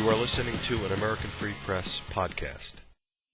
You are listening to an American Free Press podcast.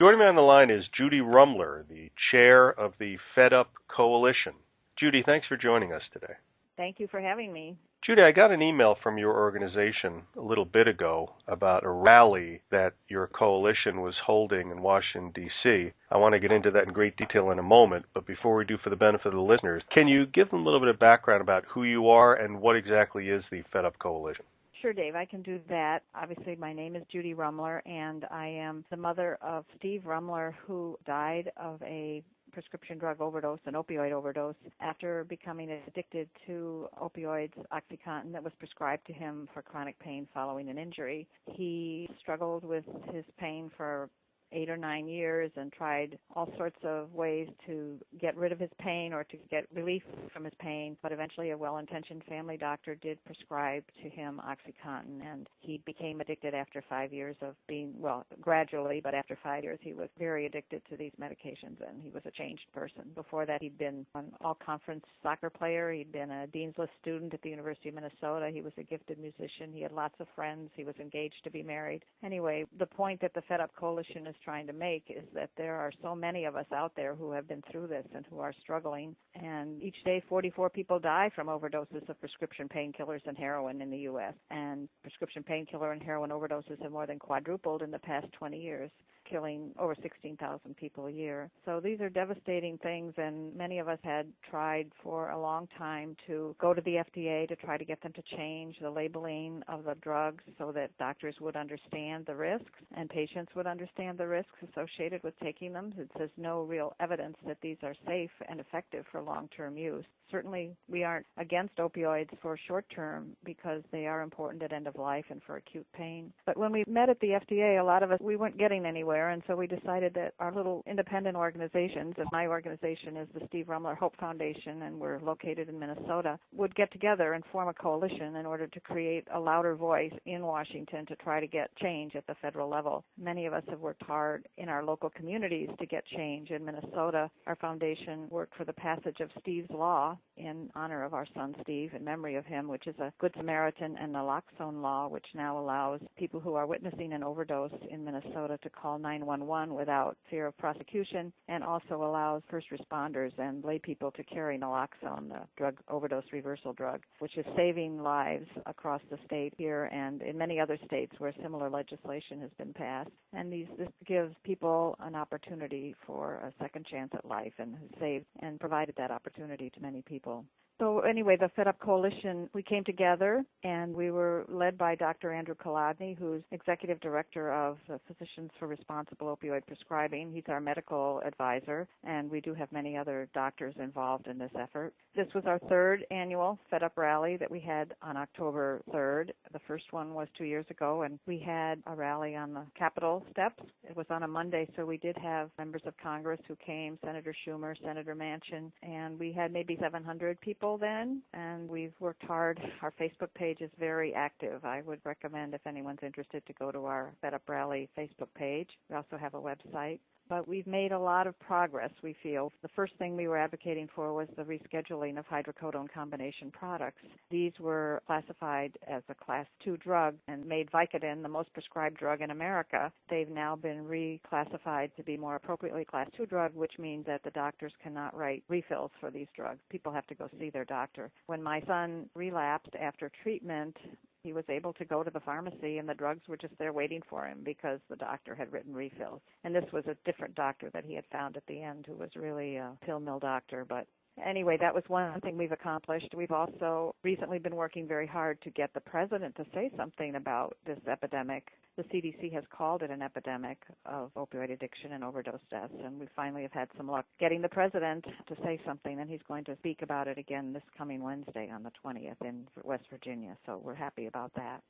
Joining me on the line is Judy Rummler, the chair of the Fed Up Coalition. Judy, thanks for joining us today. Thank you for having me. Judy, I got an email from your organization a little bit ago about a rally that your coalition was holding in Washington, D.C. I want to get into that in great detail in a moment, but before we do, for the benefit of the listeners, can you give them a little bit of background about who you are and what exactly is the Fed Up Coalition? Sure, Dave, I can do that. Obviously, my name is Judy Rummler, and I am the mother of Steve Rummler, who died of a prescription drug overdose, an opioid overdose, after becoming addicted to opioids, OxyContin, that was prescribed to him for chronic pain following an injury. He struggled with his pain for 8 or 9 years and tried all sorts of ways to get rid of his pain or to get relief from his pain, but eventually a well-intentioned family doctor did prescribe to him OxyContin, and he became addicted after 5 years of being, well, gradually, but after 5 years he was very addicted to these medications, and he was a changed person. Before that, he'd been an all-conference soccer player, he'd been a Dean's List student at the University of Minnesota, he was a gifted musician, he had lots of friends, he was engaged to be married. Anyway, the point that the Fed Up Coalition is trying to make is that there are so many of us out there who have been through this and who are struggling, and each day 44 people die from overdoses of prescription painkillers and heroin in the U.S., and prescription painkiller and heroin overdoses have more than quadrupled in the past 20 years, killing over 16,000 people a year. So these are devastating things, and many of us had tried for a long time to go to the FDA to try to get them to change the labeling of the drugs so that doctors would understand the risks and patients would understand the risks associated with taking them. There's no real evidence that these are safe and effective for long-term use. Certainly, we aren't against opioids for short-term because they are important at end of life and for acute pain. But when we met at the FDA, a lot of us, we weren't getting anywhere, and so we decided that our little independent organizations, and my organization is the Steve Rummler Hope Foundation, and we're located in Minnesota, would get together and form a coalition in order to create a louder voice in Washington to try to get change at the federal level. Many of us have worked hard in our local communities to get change. In Minnesota, our foundation worked for the passage of Steve's Law in honor of our son Steve, in memory of him, which is a Good Samaritan and naloxone law, which now allows people who are witnessing an overdose in Minnesota to call 911 without fear of prosecution, and also allows first responders and lay people to carry naloxone, the drug overdose reversal drug, which is saving lives across the state here and in many other states where similar legislation has been passed. And this gives people an opportunity for a second chance at life, and has saved and provided that opportunity to many people. So anyway, the Fed Up Coalition, we came together, and we were led by Dr. Andrew Kolodny, who's executive director of the Physicians for Responsible Opioid Prescribing. He's our medical advisor, and we do have many other doctors involved in this effort. This was our third annual Fed Up rally that we had on October 3rd. The first one was 2 years ago, and we had a rally on the Capitol steps. It was on a Monday, so we did have members of Congress who came, Senator Schumer, Senator Manchin, and we had maybe 700 people then, and we've worked hard. Our Facebook page is very active. I would recommend, if anyone's interested, to go to our Fed Up Rally Facebook page. We also have a website. But we've made a lot of progress, we feel. The first thing we were advocating for was the rescheduling of hydrocodone combination products. These were classified as a Class 2 drug and made Vicodin the most prescribed drug in America. They've now been reclassified to be more appropriately Class 2 drug, which means that the doctors cannot write refills for these drugs. People have to go see their doctor. When my son relapsed after treatment, he was able to go to the pharmacy, and the drugs were just there waiting for him because the doctor had written refills. And this was a different doctor that he had found at the end, who was really a pill mill doctor. But anyway, that was one thing we've accomplished. We've also recently been working very hard to get the president to say something about this epidemic. The CDC has called it an epidemic of opioid addiction and overdose deaths, and we finally have had some luck getting the president to say something, and he's going to speak about it again this coming Wednesday on the 20th in West Virginia, so we're happy about that.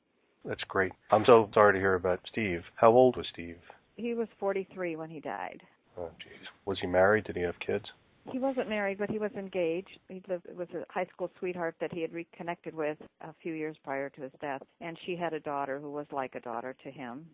That's great. I'm so sorry to hear about Steve. How old was Steve? He was 43 when he died. Oh, geez. Was he married? Did he have kids? He wasn't married, but he was engaged. He was a high school sweetheart that he had reconnected with a few years prior to his death, and she had a daughter who was like a daughter to him.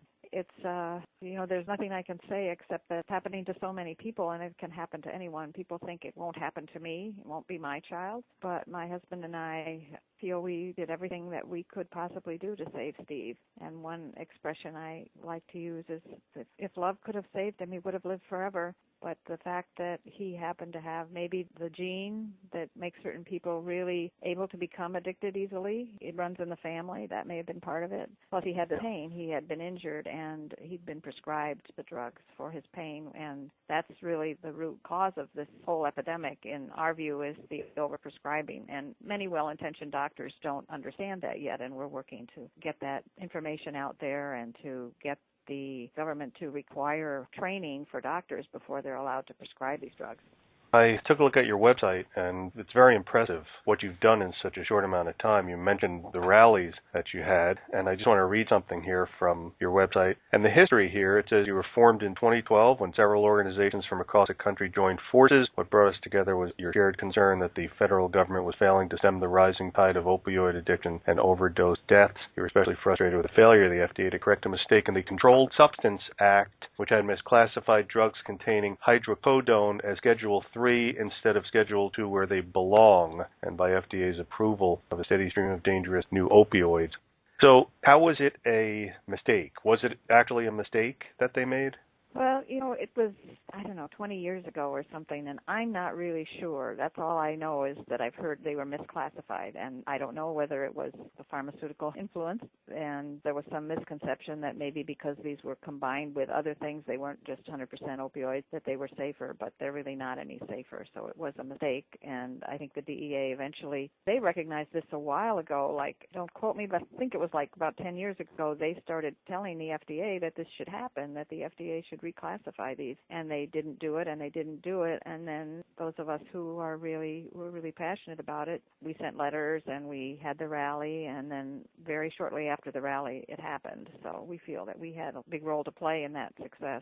there's nothing I can say except that it's happening to so many people, and it can happen to anyone. People think it won't happen to me, it won't be my child, but my husband and I feel we did everything that we could possibly do to save Steve. And one expression I like to use is, if love could have saved him, he would have lived forever. But the fact that he happened to have maybe the gene that makes certain people really able to become addicted easily, it runs in the family, that may have been part of it. Plus he had the pain. He had been injured and he'd been prescribed the drugs for his pain, and that's really the root cause of this whole epidemic, in our view, is the overprescribing. And many well-intentioned doctors don't understand that yet, and we're working to get that information out there and to get the government to require training for doctors before they're allowed to prescribe these drugs. I took a look at your website, and it's very impressive what you've done in such a short amount of time. You mentioned the rallies that you had, and I just want to read something here from your website. And the history here, it says you were formed in 2012 when several organizations from across the country joined forces. What brought us together was your shared concern that the federal government was failing to stem the rising tide of opioid addiction and overdose deaths. You were especially frustrated with the failure of the FDA to correct a mistake in the Controlled Substance Act, which had misclassified drugs containing hydrocodone as Schedule 3 instead of Schedule 2 where they belong, and by FDA's approval of a steady stream of dangerous new opioids. So how was it a mistake? Was it actually a mistake that they made? Well, it was, 20 years ago or something, and I'm not really sure. That's all I know, is that I've heard they were misclassified, and I don't know whether it was the pharmaceutical influence, and there was some misconception that maybe because these were combined with other things, they weren't just 100% opioids, that they were safer, but they're really not any safer, so it was a mistake. And I think the DEA eventually, they recognized this a while ago, like, don't quote me, but I think it was like about 10 years ago, they started telling the FDA that this should happen, that the FDA should reclassify these, and they didn't do it, and then those of us who were really passionate about it, we sent letters and we had the rally, and then very shortly after the rally it happened. So we feel that we had a big role to play in that success.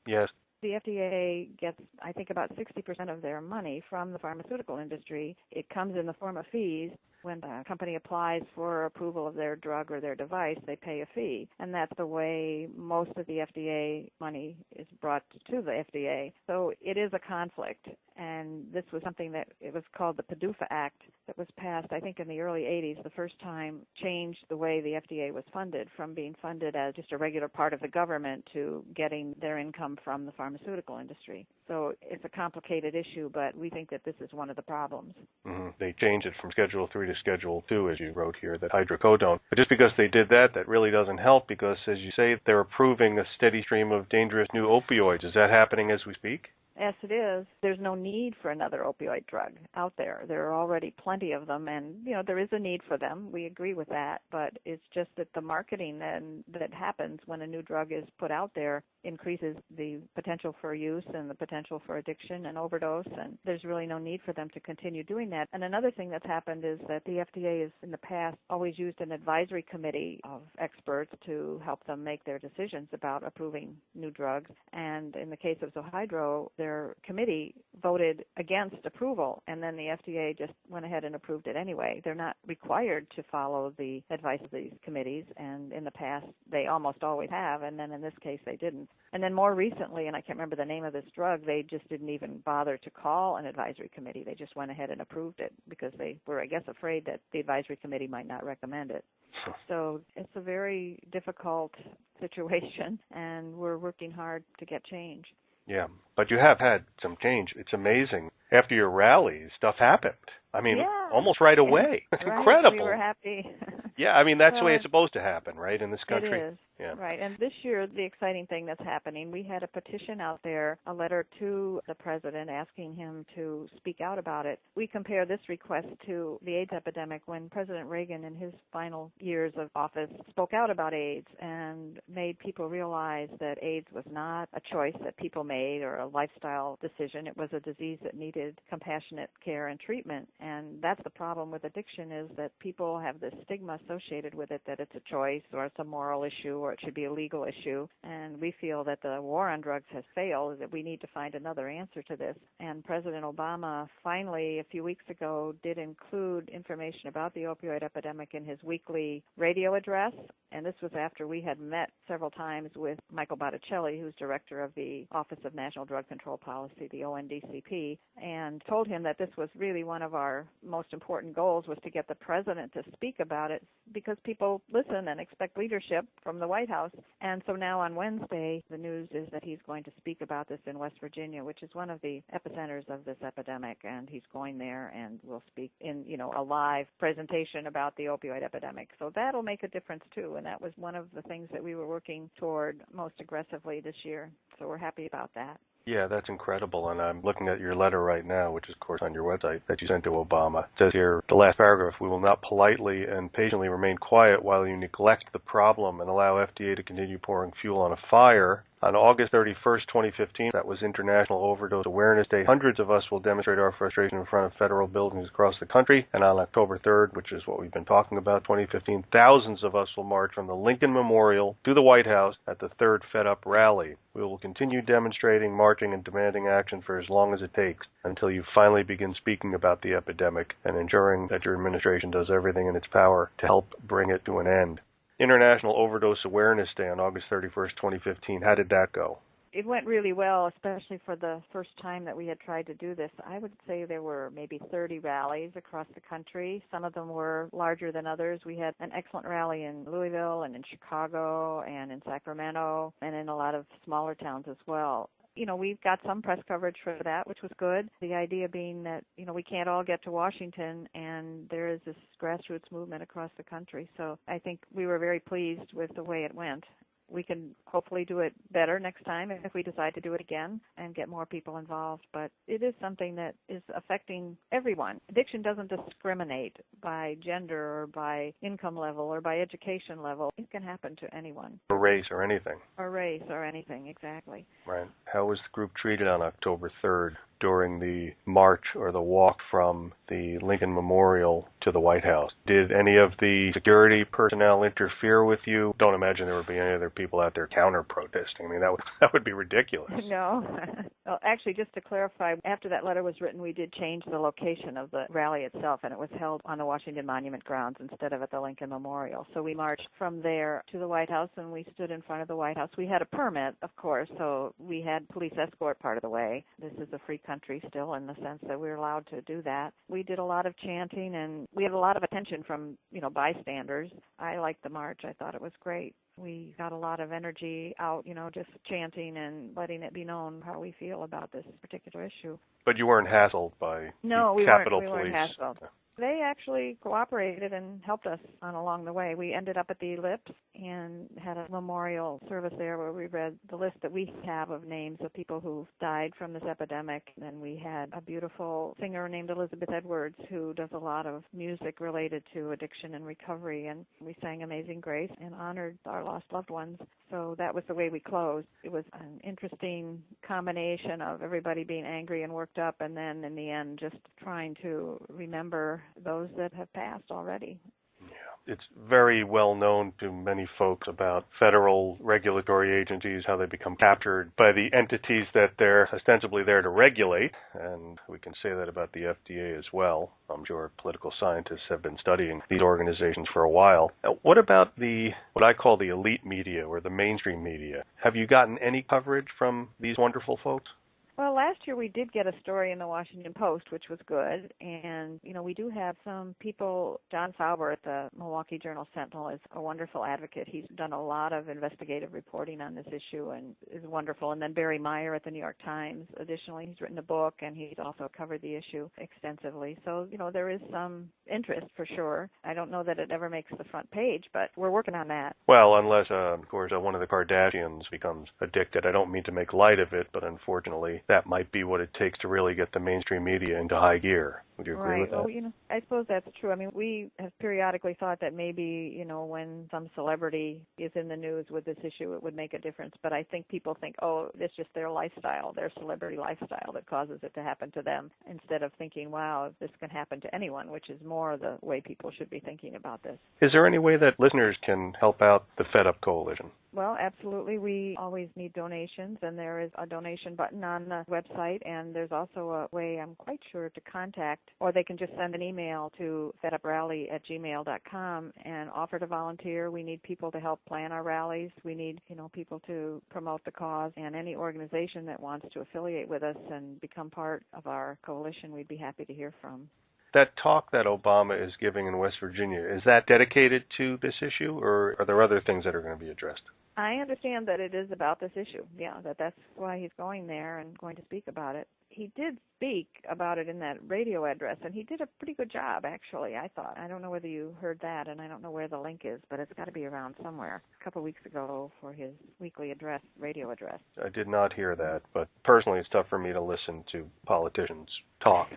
Yes. The FDA gets, I think, about 60% of their money from the pharmaceutical industry. It comes in the form of fees. When a company applies for approval of their drug or their device, they pay a fee. And that's the way most of the FDA money is brought to the FDA. So it is a conflict. And this was something that, it was called the PDUFA Act, that was passed, I think, in the early 80s, the first time, changed the way the FDA was funded, from being funded as just a regular part of the government to getting their income from the pharmaceutical industry. So it's a complicated issue, but we think that this is one of the problems. Mm-hmm. They changed it from Schedule 3 to Schedule 2, as you wrote here, that hydrocodone. But just because they did that, that really doesn't help, because, as you say, they're approving a steady stream of dangerous new opioids. Is that happening as we speak? Yes, it is. There's no need for another opioid drug out there. There are already plenty of them, and, there is a need for them. We agree with that, but it's just that the marketing that happens when a new drug is put out there increases the potential for use and the potential for addiction and overdose, and there's really no need for them to continue doing that. And another thing that's happened is that the FDA has, in the past, always used an advisory committee of experts to help them make their decisions about approving new drugs. And in the case of Zohydro, their committee voted against approval, and then the FDA just went ahead and approved it anyway. They're not required to follow the advice of these committees, and in the past they almost always have, and then in this case they didn't. And then more recently, and I can't remember the name of this drug, they just didn't even bother to call an advisory committee. They just went ahead and approved it because they were, I guess, afraid that the advisory committee might not recommend it. So it's a very difficult situation, and we're working hard to get change. Yeah, but you have had some change. It's amazing. After your rallies, stuff happened. I mean, almost right away. It's incredible. We were happy. Yeah, I mean, that's the way it's supposed to happen, right, in this country? It is. Yeah. Right. And this year, the exciting thing that's happening, we had a petition out there, a letter to the president asking him to speak out about it. We compare this request to the AIDS epidemic when President Reagan, in his final years of office, spoke out about AIDS and made people realize that AIDS was not a choice that people made or a lifestyle decision. It was a disease that needed compassionate care and treatment. And that's the problem with addiction, is that people have this stigma associated with it, that it's a choice or it's a moral issue or it should be a legal issue. And we feel that the war on drugs has failed, that we need to find another answer to this. And President Obama finally, a few weeks ago, did include information about the opioid epidemic in his weekly radio address. And this was after we had met several times with Michael Botticelli, who's director of the Office of National Drug Control Policy, the ONDCP, and told him that this was really one of our most important goals, was to get the president to speak about it, because people listen and expect leadership from the White House. And so now on Wednesday, the news is that he's going to speak about this in West Virginia, which is one of the epicenters of this epidemic, and he's going there and will speak in, a live presentation about the opioid epidemic. So that'll make a difference too, and that was one of the things that we were working toward most aggressively this year. So we're happy about that. Yeah, that's incredible, and I'm looking at your letter right now, which is, of course, on your website that you sent to Obama. It says here, the last paragraph, "We will not politely and patiently remain quiet while you neglect the problem and allow FDA to continue pouring fuel on a fire." On August 31st, 2015, that was International Overdose Awareness Day, hundreds of us will demonstrate our frustration in front of federal buildings across the country. And on October 3rd, which is what we've been talking about, 2015, thousands of us will march from the Lincoln Memorial to the White House at the third Fed Up rally. We will continue demonstrating, marching, and demanding action for as long as it takes until you finally begin speaking about the epidemic and ensuring that your administration does everything in its power to help bring it to an end. International Overdose Awareness Day on August 31st, 2015. How did that go? It went really well, especially for the first time that we had tried to do this. I would say there were maybe 30 rallies across the country. Some of them were larger than others. We had an excellent rally in Louisville and in Chicago and in Sacramento and in a lot of smaller towns as well. We've got some press coverage for that, which was good. The idea being that, we can't all get to Washington, and there is this grassroots movement across the country. So I think we were very pleased with the way it went. We can hopefully do it better next time if we decide to do it again and get more people involved. But it is something that is affecting everyone. Addiction doesn't discriminate by gender or by income level or by education level. It can happen to anyone. Or race or anything. Or race or anything, exactly. Right. How was the group treated on October 3rd during the march or the walk from the Lincoln Memorial to the White House? Did any of the security personnel interfere with you? Don't imagine there would be any other people out there counter-protesting. I mean, that would be ridiculous. No. Well, actually, just to clarify, after that letter was written, we did change the location of the rally itself, and it was held on the Washington Monument grounds instead of at the Lincoln Memorial. So we marched from there to the White House, and we stood in front of the White House. We had a permit, of course, so we had police escort part of the way. This is a free country still in the sense that we're allowed to do that. We did a lot of chanting, and we had a lot of attention from, bystanders. I liked the march. I thought it was great. We got a lot of energy out, just chanting and letting it be known how we feel about this particular issue. But you weren't hassled by No, the Capitol we Police? weren't hassled. They actually cooperated and helped us along the way. We ended up at the Ellipse and had a memorial service there where we read the list that we have of names of people who died from this epidemic. And we had a beautiful singer named Elizabeth Edwards who does a lot of music related to addiction and recovery. And we sang Amazing Grace and honored our lost loved ones. So that was the way we closed. It was an interesting combination of everybody being angry and worked up, and then in the end just trying to remember those that have passed already. Yeah, it's very well known to many folks about federal regulatory agencies, how they become captured by the entities that they're ostensibly there to regulate, and we can say that about the FDA as well. I'm sure political scientists have been studying these organizations for a while. Now, what about what I call the elite media or the mainstream media? Have you gotten any coverage from these wonderful folks? Well, last year we did get a story in the Washington Post, which was good. And, we do have some people. John Sauber at the Milwaukee Journal-Sentinel is a wonderful advocate. He's done a lot of investigative reporting on this issue and is wonderful. And then Barry Meyer at the New York Times. Additionally, he's written a book, and he's also covered the issue extensively. So, there is some interest for sure. I don't know that it ever makes the front page, but we're working on that. Well, unless, of course, one of the Kardashians becomes addicted. I don't mean to make light of it, but unfortunately, that might be what it takes to really get the mainstream media into high gear. Would you agree Right. with that? Well, I suppose that's true. I mean, we have periodically thought that maybe, when some celebrity is in the news with this issue, it would make a difference. But I think people think, oh, it's just their lifestyle, their celebrity lifestyle that causes it to happen to them, instead of thinking, wow, this can happen to anyone, which is more the way people should be thinking about this. Is there any way that listeners can help out the Fed Up Coalition? Well, absolutely. We always need donations, and there is a donation button on the website, and there's also a way, I'm quite sure, to contact, or they can just send an email to feduprally@gmail.com and offer to volunteer. We need people to help plan our rallies. We need, people to promote the cause, and any organization that wants to affiliate with us and become part of our coalition, we'd be happy to hear from. That talk that Obama is giving in West Virginia, is that dedicated to this issue, or are there other things that are going to be addressed? I understand that it is about this issue, that's why he's going there and going to speak about it. He did speak about it in that radio address, and he did a pretty good job, actually, I thought. I don't know whether you heard that, and I don't know where the link is, but it's got to be around somewhere. A couple of weeks ago for his weekly radio address. I did not hear that, but personally it's tough for me to listen to politicians talk.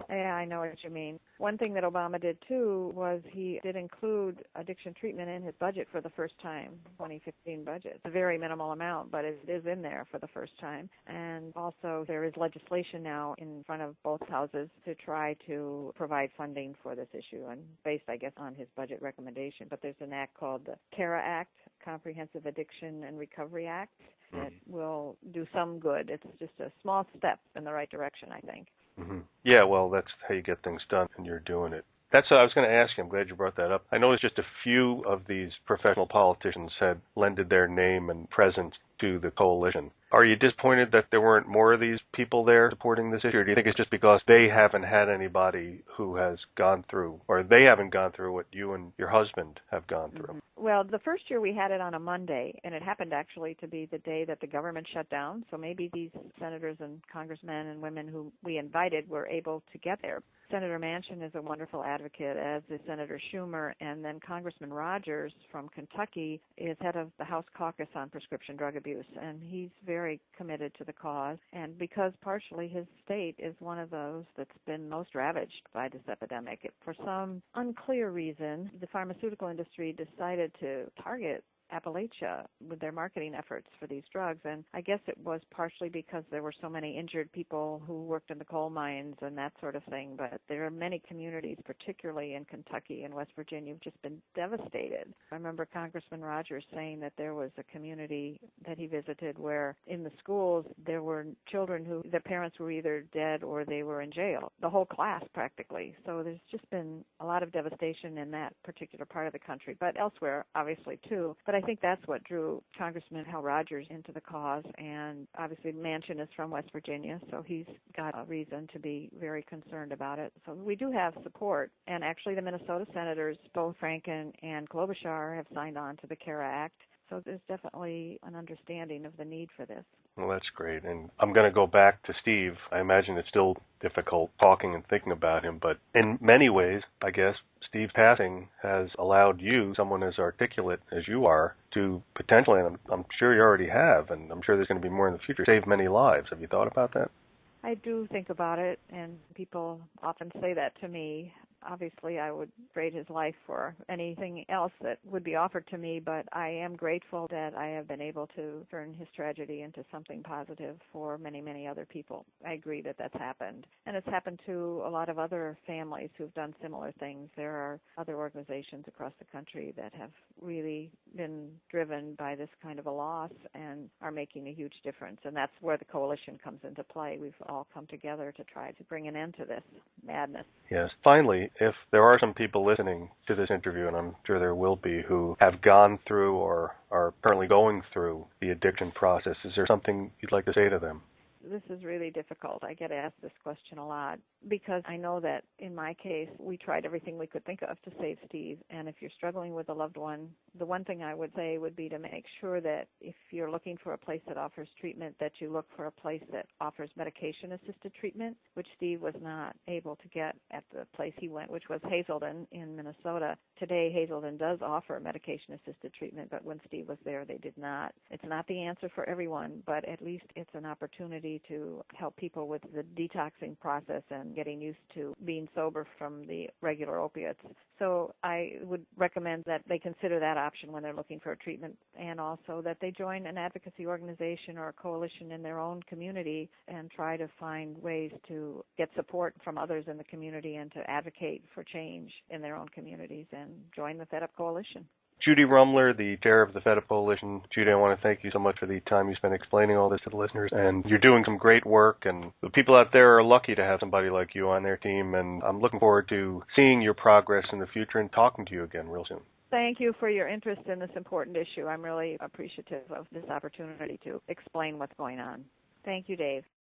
Yeah, I know what you mean. One thing that Obama did, too, was he did include addiction treatment in his budget for the first time, 2015 budget. It's a very minimal amount, but it is in there for the first time. And also there is legislation now in front of both houses to try to provide funding for this issue, and based, I guess, on his budget recommendation. But there's an act called the CARA Act, Comprehensive Addiction and Recovery Act, that will do some good. It's just a small step in the right direction, I think. Mm-hmm. Yeah, well, that's how you get things done, and you're doing it. That's what I was going to ask you. I'm glad you brought that up. I noticed just a few of these professional politicians had lended their name and presence to the coalition. Are you disappointed that there weren't more of these people there supporting this issue, or do you think it's just because they haven't had anybody who has gone through, or they haven't gone through what you and your husband have gone through? Mm-hmm. Well, the first year we had it on a Monday, and it happened actually to be the day that the government shut down, so maybe these senators and congressmen and women who we invited were able to get there. Senator Manchin is a wonderful advocate, as is Senator Schumer, and then Congressman Rogers from Kentucky is head of the House Caucus on Prescription Drug Abuse, and he's very committed to the cause. And because partially his state is one of those that's been most ravaged by this epidemic, for some unclear reason, the pharmaceutical industry decided to target Appalachia with their marketing efforts for these drugs, and I guess it was partially because there were so many injured people who worked in the coal mines and that sort of thing, but there are many communities, particularly in Kentucky and West Virginia, who've just been devastated. I remember Congressman Rogers saying that there was a community that he visited where in the schools there were children who their parents were either dead or they were in jail, the whole class practically. So there's just been a lot of devastation in that particular part of the country, but elsewhere obviously too. But I think that's what drew Congressman Hal Rogers into the cause, and obviously Manchin is from West Virginia, so he's got a reason to be very concerned about it. So we do have support, and actually the Minnesota senators, both Franken and Klobuchar, have signed on to the CARA Act. So there's definitely an understanding of the need for this. Well, that's great. And I'm going to go back to Steve. I imagine it's still difficult talking and thinking about him, but in many ways, I guess, Steve's passing has allowed you, someone as articulate as you are, to potentially, and I'm sure you already have, and I'm sure there's going to be more in the future, save many lives. Have you thought about that? I do think about it, and people often say that to me. Obviously, I would trade his life for anything else that would be offered to me, but I am grateful that I have been able to turn his tragedy into something positive for many, many other people. I agree that that's happened. And it's happened to a lot of other families who've done similar things. There are other organizations across the country that have really been driven by this kind of a loss and are making a huge difference. And that's where the coalition comes into play. We've all come together to try to bring an end to this madness. Yes. Finally, if there are some people listening to this interview, and I'm sure there will be, who have gone through or are currently going through the addiction process, is there something you'd like to say to them? This is really difficult. I get asked this question a lot because I know that in my case, we tried everything we could think of to save Steve. And if you're struggling with a loved one, the one thing I would say would be to make sure that if you're looking for a place that offers treatment, that you look for a place that offers medication-assisted treatment, which Steve was not able to get at the place he went, which was Hazelden in Minnesota. Today, Hazelden does offer medication-assisted treatment, but when Steve was there, they did not. It's not the answer for everyone, but at least it's an opportunity opportunity to help people with the detoxing process and getting used to being sober from the regular opiates. So I would recommend that they consider that option when they're looking for a treatment, and also that they join an advocacy organization or a coalition in their own community and try to find ways to get support from others in the community and to advocate for change in their own communities and join the Fed Up Coalition. Judy Rummler, the chair of the Fed Up Coalition. Judy, I want to thank you so much for the time you spent explaining all this to the listeners. And you're doing some great work, and the people out there are lucky to have somebody like you on their team. And I'm looking forward to seeing your progress in the future and talking to you again real soon. Thank you for your interest in this important issue. I'm really appreciative of this opportunity to explain what's going on. Thank you, Dave.